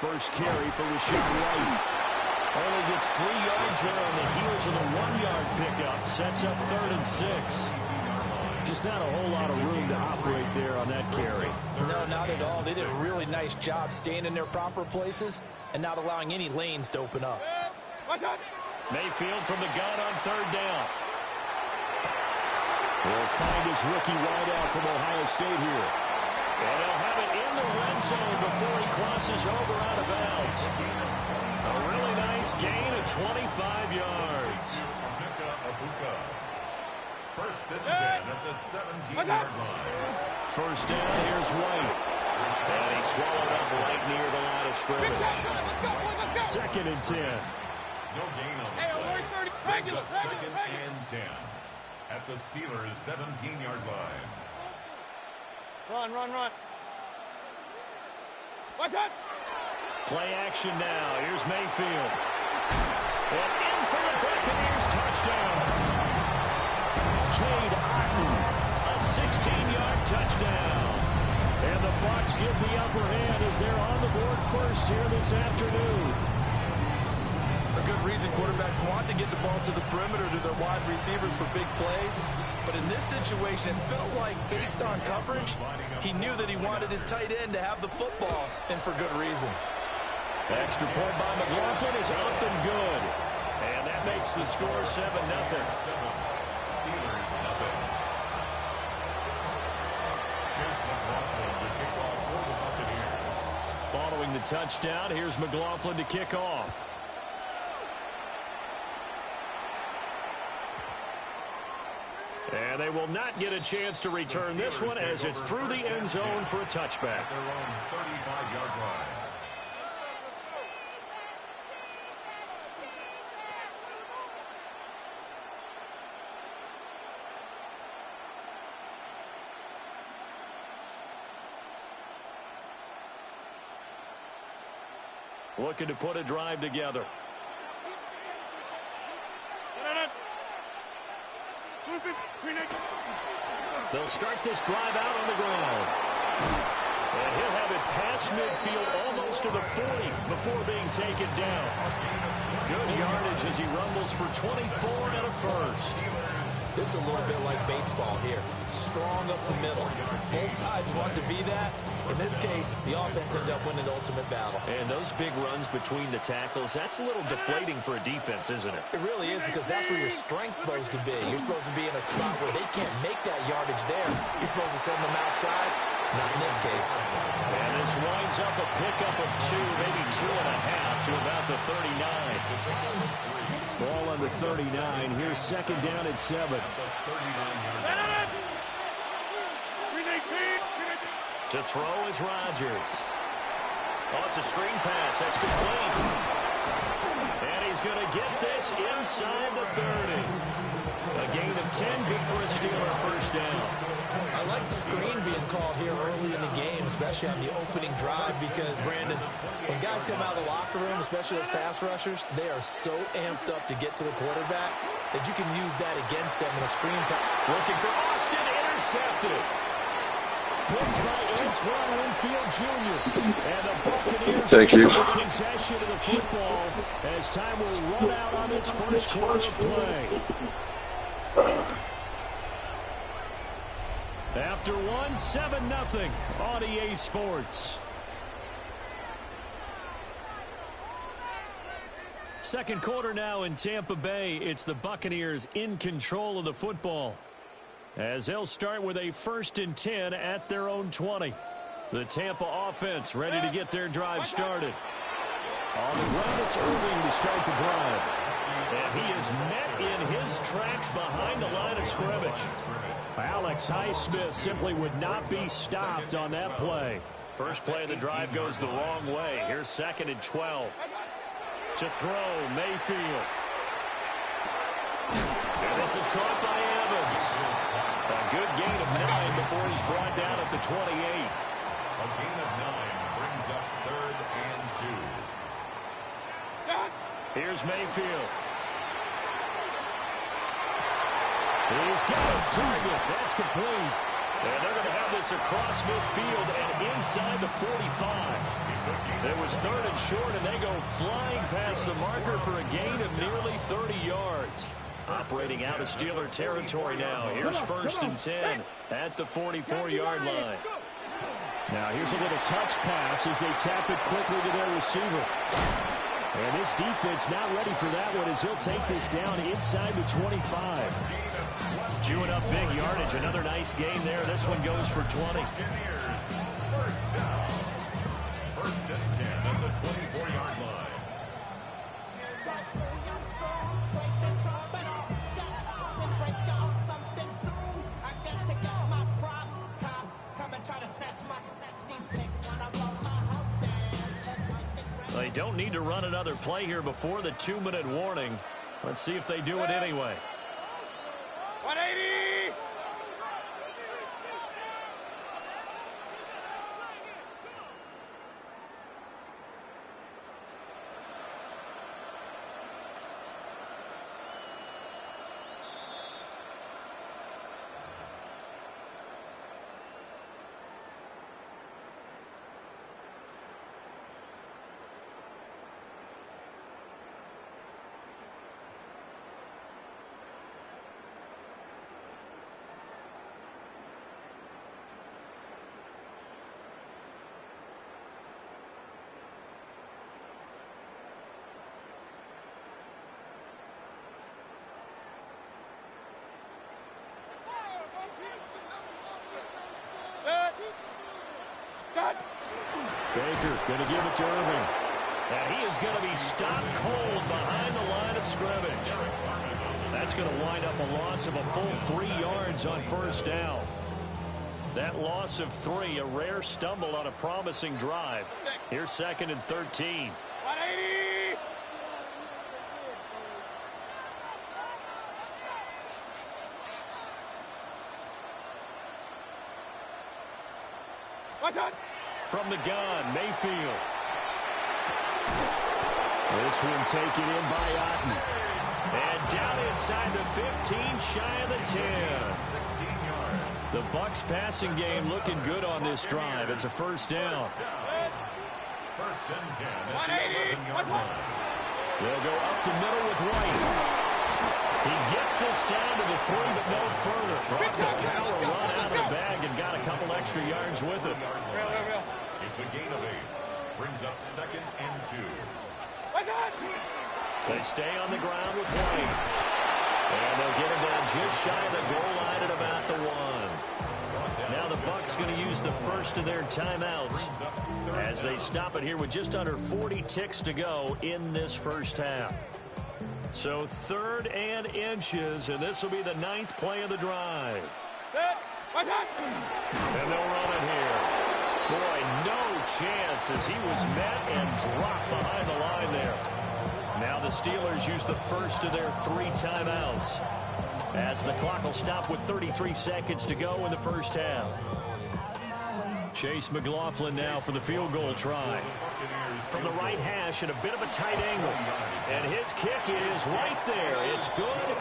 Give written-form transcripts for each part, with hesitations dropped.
first carry for Rashawn White. Only gets 3 yards there on the heels of the 1-yard pickup. Sets up 3rd and 6. Just not a whole lot of room to operate there on that carry. No, not at all. They did a really nice job staying in their proper places and not allowing any lanes to open up. Mayfield from the gun on 3rd down. He'll find his rookie wideout from Ohio State here. And he'll have it in the red zone before he crosses over out of bounds. A really nice gain of 25 yards. First and 10 at the 17-yard line. First down, here's White. And he swallowed up right near the line of scrimmage. 2nd and 10. No gain on the play. Brings up 2nd and 10 at the Steelers' 17-yard line. Run. What's that? Play action now. Here's Mayfield. And in for the Buccaneers touchdown. Cade Otton, a 16-yard touchdown. And the Bucs get the upper hand as they're on the board first here this afternoon. For good reason, quarterbacks want to get the ball to the perimeter to their wide receivers for big plays. But in this situation, it felt like, based on coverage, he knew that he wanted his tight end to have the football, and for good reason. Extra point by McLaughlin is up and good. And that makes the score 7-0. Steelers, nothing. Here's McLaughlin to kick off for the Buccaneers. Following the touchdown, here's McLaughlin to kick off. And they will not get a chance to return this one as it's through the end zone for a touchback. At their own 35-yard line. Looking to put a drive together. They'll start this drive out on the ground. And he'll have it past midfield almost to the 40 before being taken down. Good yardage as he rumbles for 24 and a first. This is a little bit like baseball here. Strong up the middle. Both sides want to be that. In this case, the offense ended up winning the ultimate battle. And those big runs between the tackles, that's a little deflating for a defense, isn't it? It really is, because that's where your strength's supposed to be. You're supposed to be in a spot where they can't make that yardage there. You're supposed to send them outside. Not in this case. And this winds up a pickup of 2, maybe 2.5 to about the 39. Ball on the 39. Here's 2nd down at 7. To throw is Rodgers. Oh, it's a screen pass. That's complete. And he's going to get this inside the 30. A gain of 10, good for a Steeler first down. I like the screen being called here early in the game, especially on the opening drive, because, Brandon, when guys come out of the locker room, especially those pass rushers, they are so amped up to get to the quarterback that you can use that against them in a screen pass. Looking for Austin, intercepted. Picked by Antoine Winfield Jr. And the Buccaneers Thank you. take possession of the football as time will run out on this first quarter of play. After 7-0 on EA Sports. Second quarter now in Tampa Bay. It's the Buccaneers in control of the football, as they'll start with a 1st and 10 at their own 20. The Tampa offense ready to get their drive started. On the ground, it's Irving to start the drive. And he is met in his tracks behind the line of scrimmage. Alex Highsmith simply would not be stopped on that play. First play of the drive goes the wrong way. Here's 2nd and 12. To throw, Mayfield. And this is caught by Evans. A good gain of 9 before he's brought down at the 28. A gain of 9 brings up 3rd and 2. Here's Mayfield. He's got his target. That's complete. And they're going to have this across midfield and inside the 45. It was 3rd and short, and they go flying past the marker for a gain of nearly 30 yards. Operating out of Steeler territory now. Here's 1st and 10 at the 44-yard line. Now here's a little touch pass as they tap it quickly to their receiver. And this defense not ready for that one as he'll take this down inside the 25. Chewing up big yardage. Another nice gain there. This one goes for 20. First and 10 at the 24-yard line. They don't need to run another play here before the 2-minute warning. Let's see if they do it anyway. 180! Baker going to give it to Irving. And he is going to be stopped cold behind the line of scrimmage. That's going to wind up a loss of a full 3 yards on 1st down. That loss of 3, a rare stumble on a promising drive. Here's 2nd and 13. 180! What's up? From the gun, Mayfield. This one taken in by Otten. And down inside the 15, shy of the 10. 16 yards. The Bucs passing game looking good on this drive. It's a 1st down. First and 10 at 180! the 11-yard line. They'll go up the middle with White. He gets this down to the 3, but no further. Brought the power run out of the bag and got a couple extra yards with it. It's a gain of 8. Brings up 2nd and 2. What's up? They stay on the ground with White. And they'll get him down just shy of the goal line at about the 1. Now the Bucs going to use the first of their timeouts as they stop it here with just under 40 ticks to go in this 1st half. So 3rd and inches, and this will be the 9th play of the drive. What's up? And they'll run it here. Boy, no chance as he was met and dropped behind the line there. Now the Steelers use the first of their 3 timeouts as the clock will stop with 33 seconds to go in the 1st half. Chase McLaughlin now for the field goal try. From the right hash and a bit of a tight angle. And his kick is right there. It's good.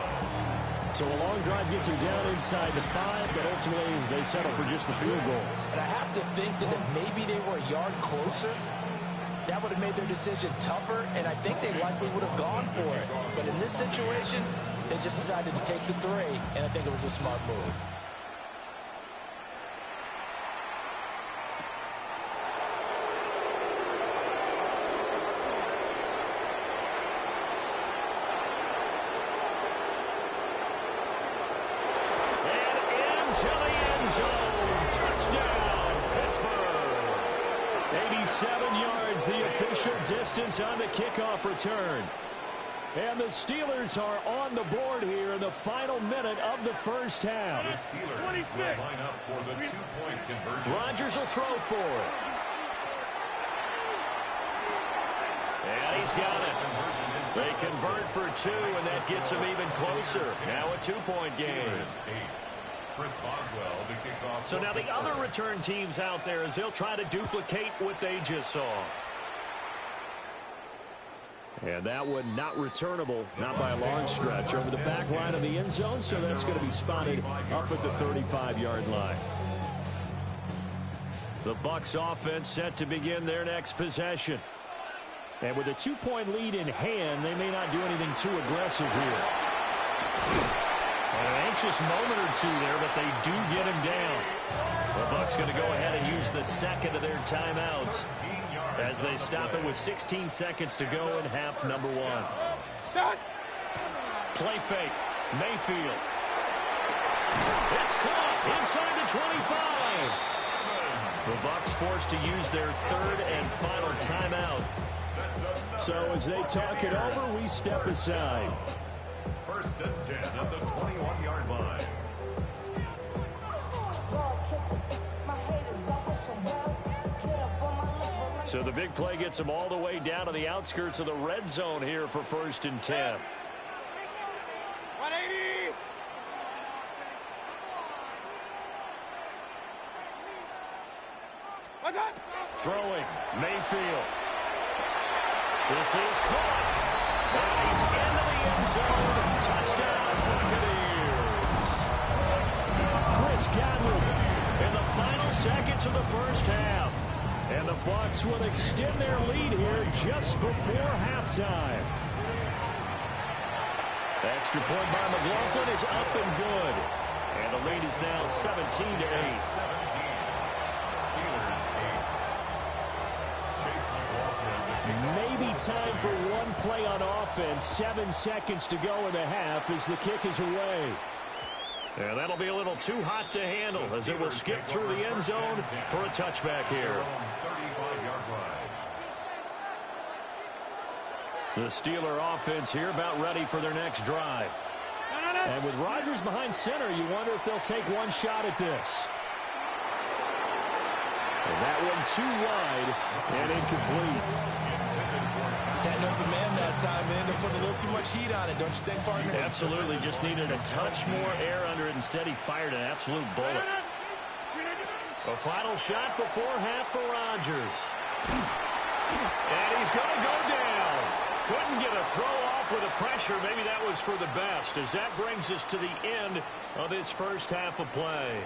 So a long drive gets him down inside the 5, but ultimately they settle for just the field goal. And I have to think that if maybe they were a yard closer, that would have made their decision tougher, and I think they likely would have gone for it. But in this situation, they just decided to take the 3, and I think it was a smart move. To the end zone. Touchdown, Pittsburgh. 87 yards, the official distance on the kickoff return. And the Steelers are on the board here in the final minute of the 1st half. The Steelers will line up for the 2-point conversion. Rodgers will throw for it. And he's got it. They convert for 2, and that gets them even closer. Now a 2-point game. Chris Boswell to kick off. So now the other return teams out there as they'll try to duplicate what they just saw. And that one not returnable, not by a long stretch, over the back line of the end zone, so that's going to be spotted up at the 35-yard line. The Bucs offense set to begin their next possession. And with a 2-point lead in hand, they may not do anything too aggressive here. An anxious moment or two there, but they do get him down. The Bucs going to go ahead and use the second of their timeouts as they stop it with 16 seconds to go in half number 1. Play fake. Mayfield. It's caught inside the 25. The Bucs forced to use their third and final timeout. So as they talk it over, we step aside. First and 10 at the 21-yard line. So the big play gets them all the way down to the outskirts of the red zone here for first and 10. 180. What's that? Throwing. Mayfield. This is caught. And he's into the end zone. Touchdown, Buccaneers. Chris Godwin In the final seconds of the first half. and the Bucs will extend their lead here just before halftime. Extra point by McLaughlin is up and good. And the lead is now 17-8. Maybe time for one play on offense. 7 seconds to go in the half as the kick is away. And that'll be a little too hot to handle as it will skip through the end zone for a touchback here. The Steeler offense here about ready for their next drive. And with Rodgers behind center, you wonder if they'll take one shot at this. And that one too wide and incomplete. Had an open man that time and ended up putting a little too much heat on it, don't you think, partner? Absolutely, just needed a touch more air under it. Instead, he fired an absolute bullet. A final shot before half for Rodgers. And he's going to go down. Couldn't get a throw off with the pressure. Maybe that was for the best, as that brings us to the end of this first half of play.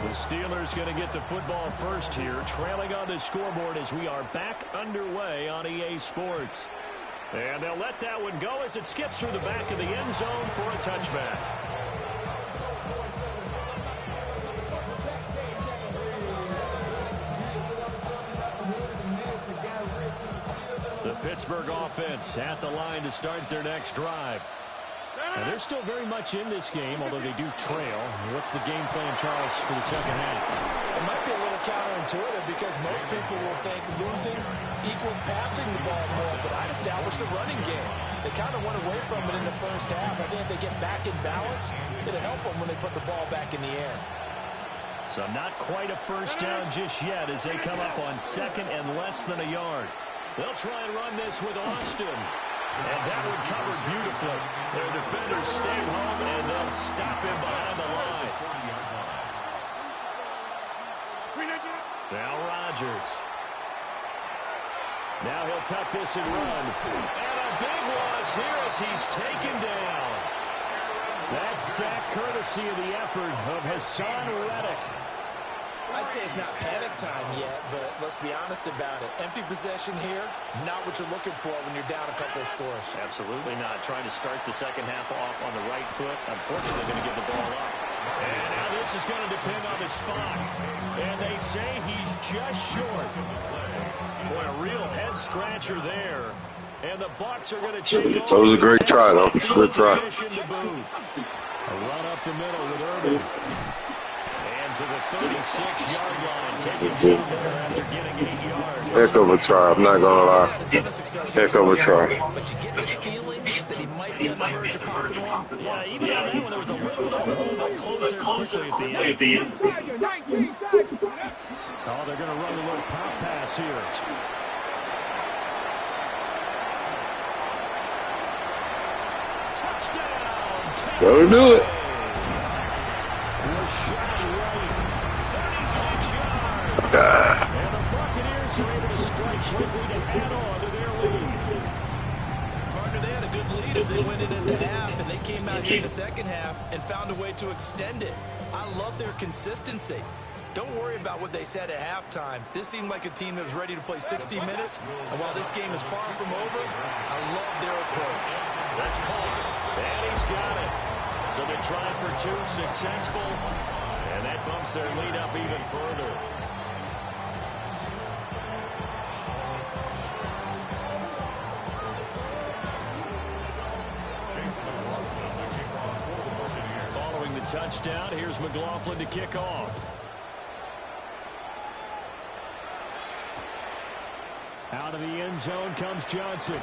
The Steelers going to get the football first here, trailing on the scoreboard as we are back underway on EA Sports. And they'll let that one go as it skips through the back of the end zone for a touchback. The Pittsburgh offense at the line to start their next drive. And they're still very much in this game, although they do trail. What's the game plan, Charles, for the second half? It might be a little counterintuitive because most people will think losing equals passing the ball more, but I'd establish the running game. They kind of went away from it in the first half. I think if they get back in balance, it'll help them when they put the ball back in the air. So not quite a first down just yet as they come up on second and less than a yard. They'll try and run this with Austin. And that one covered beautifully. Their defenders stay home, and they'll stop him behind the line. Now Rodgers. Now he'll tuck this and run. And a big loss here as he's taken down. That's sack courtesy of the effort of Hassan Reddick. I'd say it's not panic time yet, but let's be honest about it. Empty possession here, not what you're looking for when you're down a couple of scores. Absolutely not. Trying to start the second half off on the right foot. Unfortunately, going to give the ball up. And now this is going to depend on the spot. And they say he's just short. Boy, a real head-scratcher there. And the Bucs are going to take over. That was a great try, though. Good try. A run up the middle with Urban. To the 36-yard line, taking over after getting 8 yards. Heck of a try, I'm not gonna lie. Heck of a try. But you get the feeling that he might be on the verge of popping one. Yeah, even on that one, there was a little bit of a hole that closed there quickly at the end. Oh, they're going to run a little pop pass here. Touchdown! Gotta do it. And the quickly to add on to their lead. Partner, they had a good lead as they went into the half, and they came out here in the second half and found a way to extend it. I love their consistency. Don't worry about what they said at halftime. This seemed like a team that was ready to play 60 minutes, and while this game is far from over, I love their approach. That's caught, and he's got it. So they try for two, successful, and that bumps their lead up even further. Following the touchdown, here's McLaughlin to kick off. Out of the end zone comes Johnson.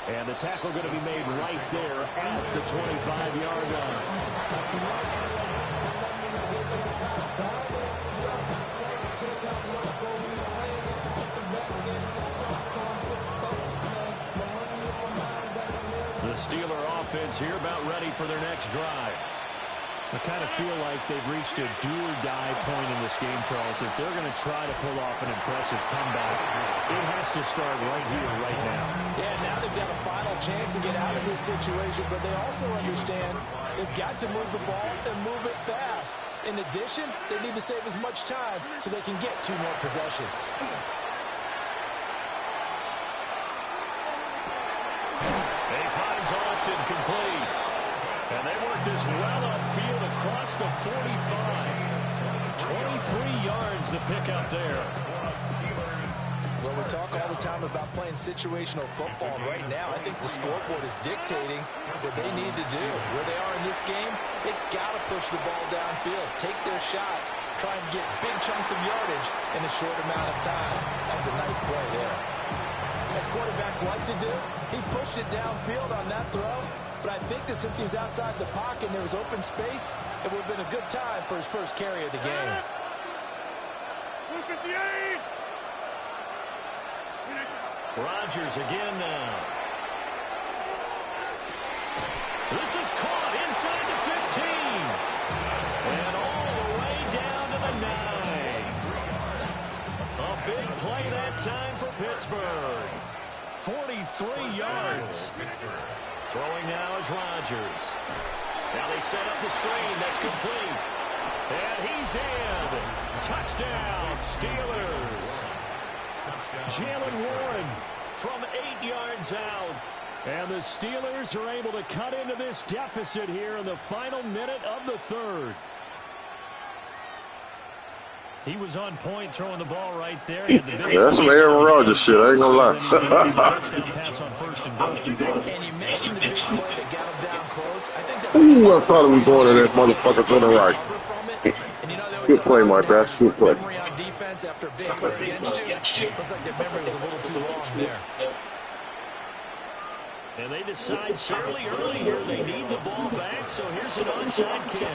And the tackle going to be made right there at the 25-yard line. The Steeler offense here about ready for their next drive. I kind of feel like they've reached a do-or-die point in this game, Charles. If they're going to try to pull off an impressive comeback, it has to start right here, right now. Yeah, now they've got a final chance to get out of this situation, but they also understand they've got to move the ball and move it fast. In addition, they need to save as much time so they can get 2 more possessions. He finds Austin complete. And they work this well upfield across the 45. 23 yards the pickup there. Well, we talk all the time about playing situational football, and right now I think the scoreboard is dictating what they need to do. Where they are in this game, they've got to push the ball downfield, take their shots, try and get big chunks of yardage in a short amount of time. That was a nice play there. As quarterbacks like to do, he pushed it downfield on that throw. But I think that since he was outside the pocket and there was open space, it would have been a good time for his first carry of the game. 258. Rodgers again now. This is caught inside the 15. And all the way down to the 9. A big play that time for Pittsburgh. 43 yards. Throwing now is Rodgers. Now they set up the screen. That's complete. And he's in. Touchdown, Steelers. Jalen Warren from 8 yards out. And the Steelers are able to cut into this deficit here in the final minute of the third. He was on point throwing the ball right there. Yeah, that's some Aaron Rodgers shit. I ain't gonna lie. Pass on first and goal. And you mentioned the big play that got him down close. I think that Ooh, I thought he was going to that motherfucker to the right. Good play, my bad. Good play. Memory on defense after a big play against you. Looks like their memory was a little too long there. And they decide fairly early here they need the ball back, so here's an onside kick.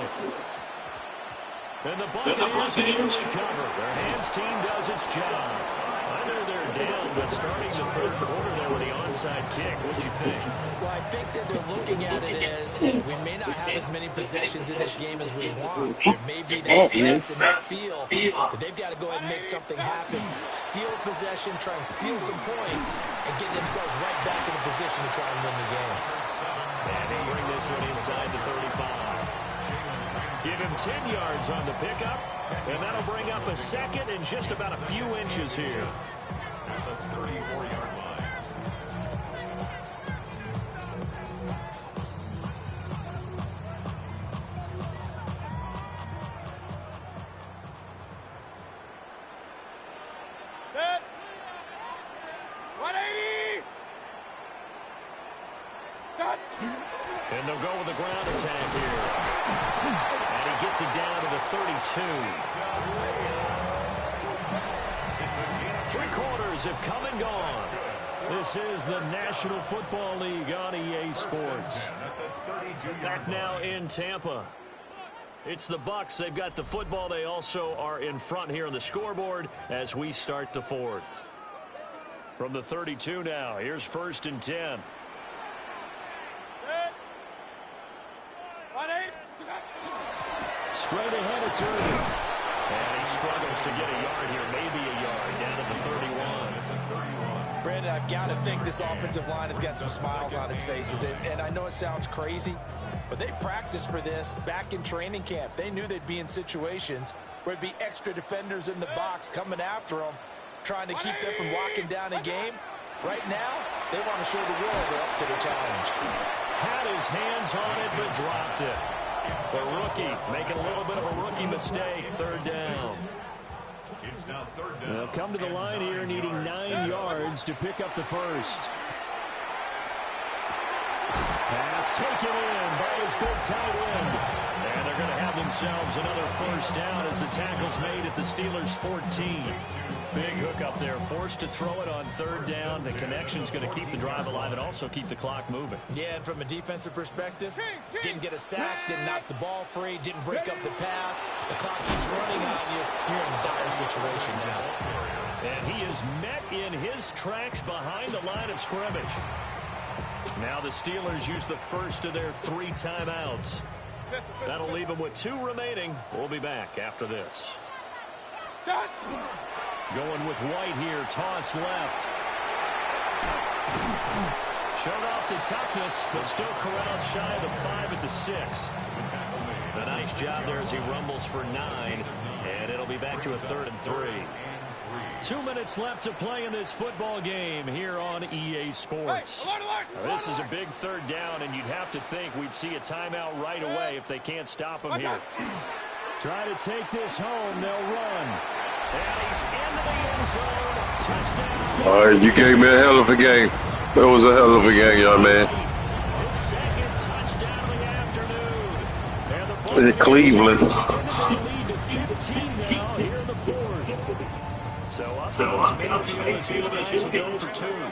And the Buccaneers need to recover. Their hands team does its job. I know they're down, but starting the third quarter there with the onside kick, what'd you think? Well, I think that they're looking at it as we may not have as many possessions in this game as we want. There may be that sense and that feel that they've got to go ahead and make something happen. Steal possession, try and steal some points, and get themselves right back in a position to try and win the game. And they bring this one inside the 35. Give him 10 yards on the pickup, and that'll bring up a second and just about a few inches here. At the 34-yard line. Set. 180. Cut. And they'll go with the ground attack here. And he gets it down to the 32. 3 quarters have come and gone. This is the National Football League on EA Sports. Back now in Tampa. It's the Bucs. They've got the football. They also are in front here on the scoreboard as we start the fourth. From the 32 now, here's 1st and 10. Set. 180. Straight ahead, it's Irving. And he struggles to get a yard here, maybe a yard, down at the 31. Brandon, I've got to think this offensive line has got some smiles on its faces. And I know it sounds crazy, but they practiced for this back in training camp. They knew they'd be in situations where there'd be extra defenders in the box coming after them, trying to keep them from locking down a game. Right now, they want to show the world they're up to the challenge. Had his hands on it, but dropped it. The rookie making a little bit of a rookie mistake. Third down. It's now third down. They'll come to the line here needing 9 yards to pick up the first. Pass taken in by his big tight end. And they're going to have themselves another first down as the tackle's made at the Steelers' 14. Big hook up there, forced to throw it on third down. The connection's going to keep the drive alive and also keep the clock moving. Yeah, and from a defensive perspective, didn't get a sack, didn't knock the ball free, didn't break up the pass. The clock keeps running on you. You're in a dire situation now. And he is met in his tracks behind the line of scrimmage. Now the Steelers use the first of their 3 timeouts. That'll leave them with 2 remaining. We'll be back after this. Going with White here, toss left. Showed off the toughness, but still corralled shy of the 5 at the 6. A nice job there as he rumbles for 9, and it'll be back to a 3rd and 3. 2 minutes left to play in this football game here on EA Sports. This is a big 3rd down, and you'd have to think we'd see a timeout right away if they can't stop him here. Try to take this home, they'll run. And he's into the end zone. Touchdown. All right, you gave me a hell of a game. That was a hell of a game, young man. His 2nd touchdown of the afternoon. In Cleveland. Lead to 15 now here in the 4th. So up goes Mayfield as these guys will go for 2. He'll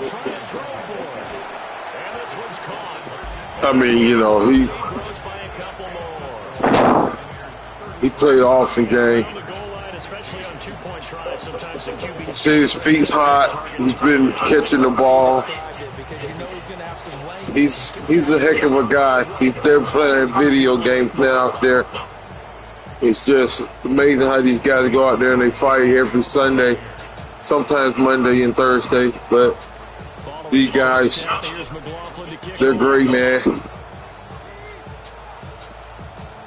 try and throw for it. And this one's caught. I mean, you know, he played an awesome game. See, his feet's hot. He's been catching the ball. He's a heck of a guy. They're playing video games now out there. It's just amazing how these guys go out there and they fight every Sunday, sometimes Monday and Thursday. But these guys, they're great, man.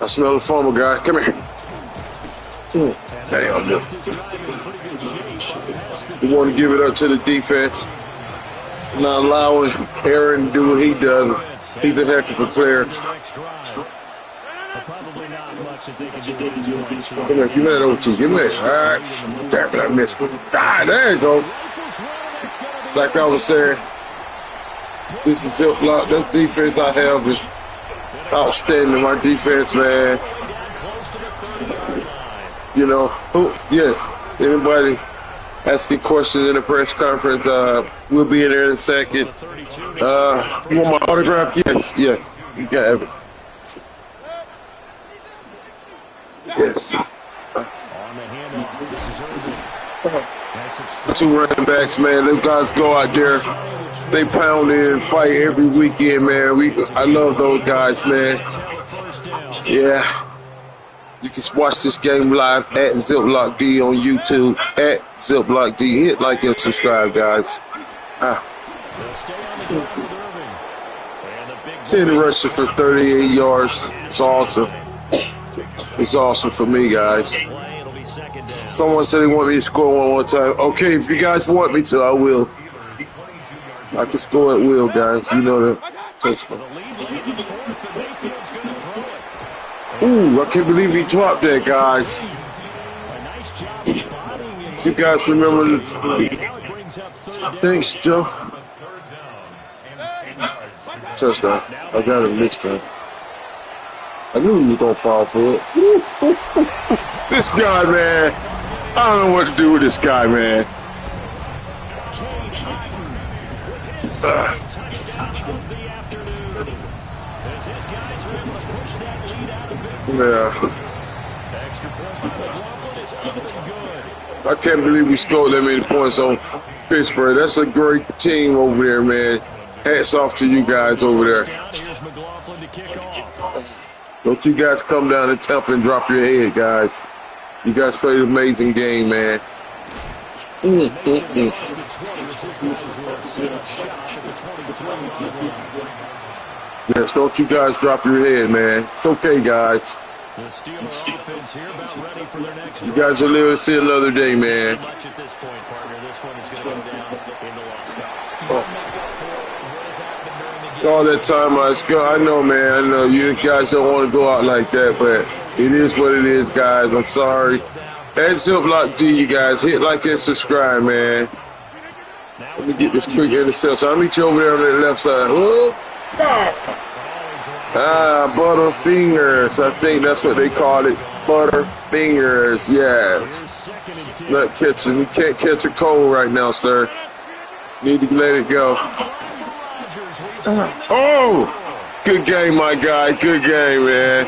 I smell the former guy. Come here. Damn, we want to give it up to the defense. Not allowing Aaron to do what he does. He's a heck of a player. Come here, give me that OT. Give me that. All right. Damn it, I missed it. Ah, there you go. Like I was saying, this is zip block. That defense I have is outstanding. My defense, man. You know, yes, anybody asking questions in the press conference, we'll be in there in a second. You want my autograph? Yes, yes, you can have it. Yes. 2 running backs, man. Those guys go out there, they pound in, fight every weekend, man. I love those guys, man. Yeah. You can watch this game live at ZiplockD on YouTube, at ZiplockD. Hit like and subscribe, guys. 10 rushes for 38 yards. It's awesome. It's awesome for me, guys. Someone said they want me to score one more time. Okay, if you guys want me to, I will. I can score at will, guys. You know that. Touchdown. Ooh, I can't believe he dropped that, guys. You guys remember the... Thanks, Joe. Touchdown. I got him next time. I knew he was going to fall for it. This guy, man. I don't know what to do with this guy, man. Yeah. I can't believe we scored that many points on Pittsburgh. That's a great team over there, man. Hats off to you guys over there. Don't you guys come down to Tampa and drop your head, guys. You guys played an amazing game, man. Yes, don't you guys drop your head, man. It's okay, guys. The Steeler offense here about ready for their next You guys will live to see another day, man. much at this point, partner. This one is going to go down in the loss column. All that time I know, man. I know you guys don't want to go out like that, but it is what it is, guys. I'm sorry. Heads up, lock to you guys. Hit like and subscribe, man. Let me get this quick interception. I'll meet you over there on the left side. Oh. Butterfingers. I think that's what they call it. Butterfingers. Yes. It's not catching. You can't catch a cold right now, sir. Need to let it go. Oh! Good game, my guy. Good game, man.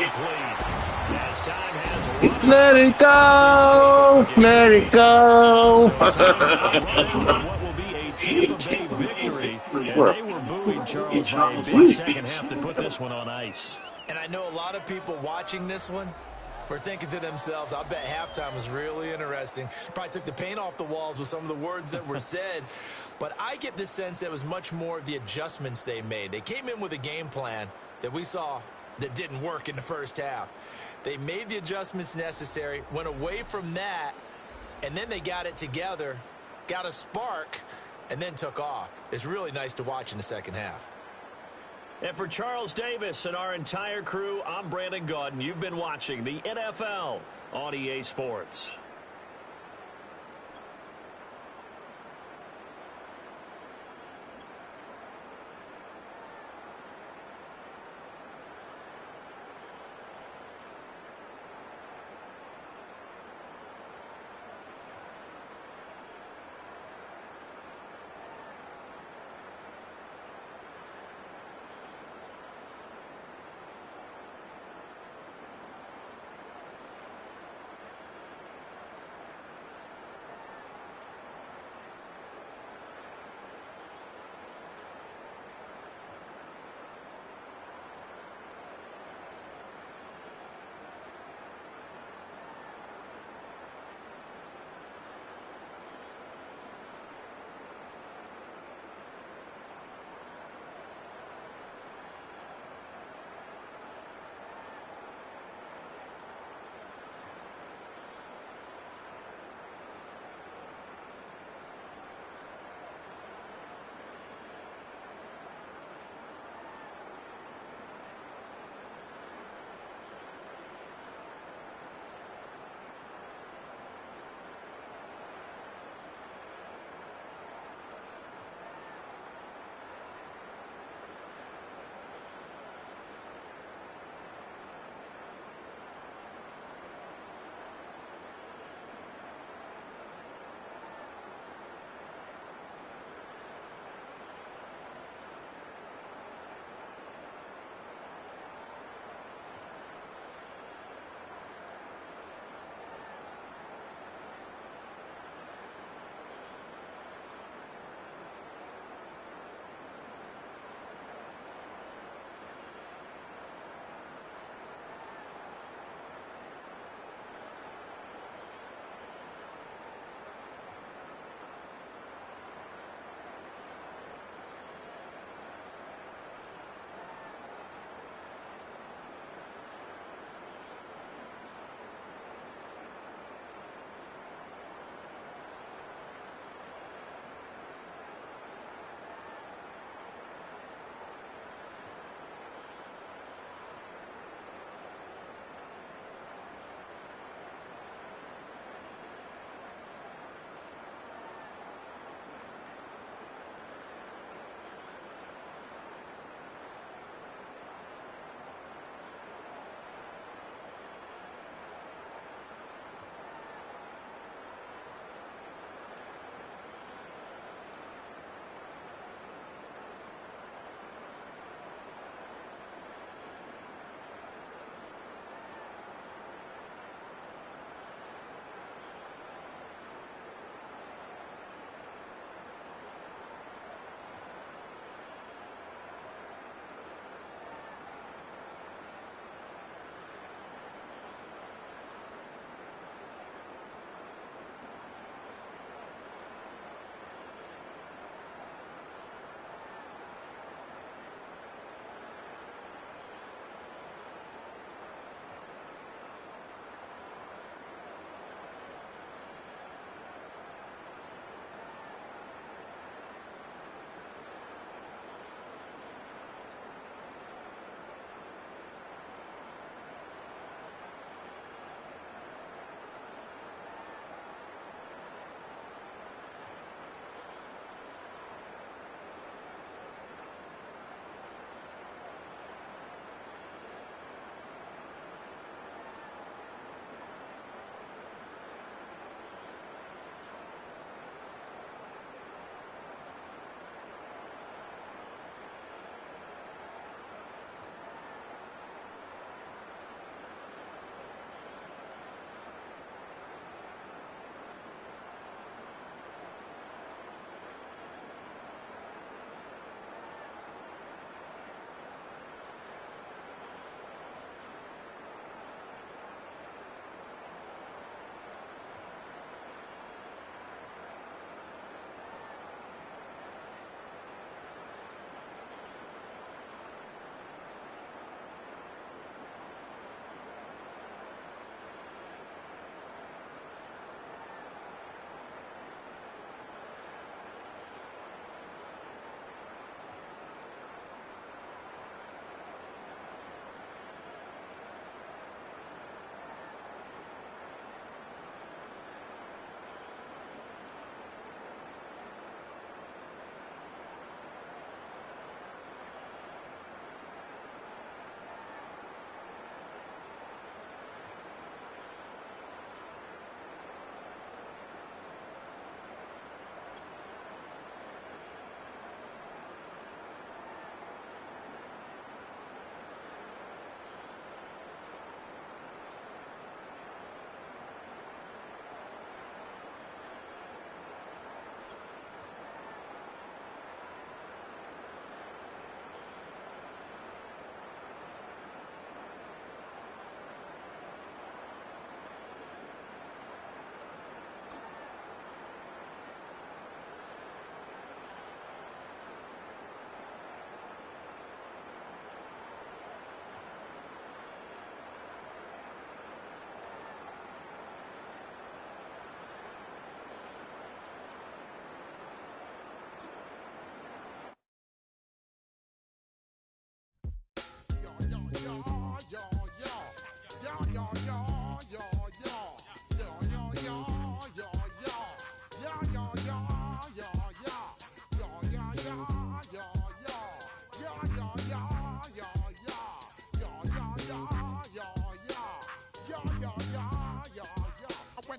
Let it go. Let it go. What will be a Tampa Bay victory. And they were booing Charles by a big second half to put this one on ice. And I know a lot of people watching this one were thinking to themselves, I bet halftime was really interesting. Probably took the paint off the walls with some of the words that were said. But I get the sense that it was much more of the adjustments they made. They came in with a game plan that we saw that didn't work in the first half. They made the adjustments necessary, went away from that, and then they got it together, got a spark, and then took off. It's really nice to watch in the second half. And for Charles Davis and our entire crew, I'm Brandon Gaudin. You've been watching the NFL on EA Sports.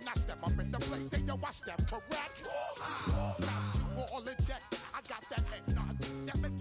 when I step up in the place. Say, yo, I step correct. Got you all in check. I got that head nod. That make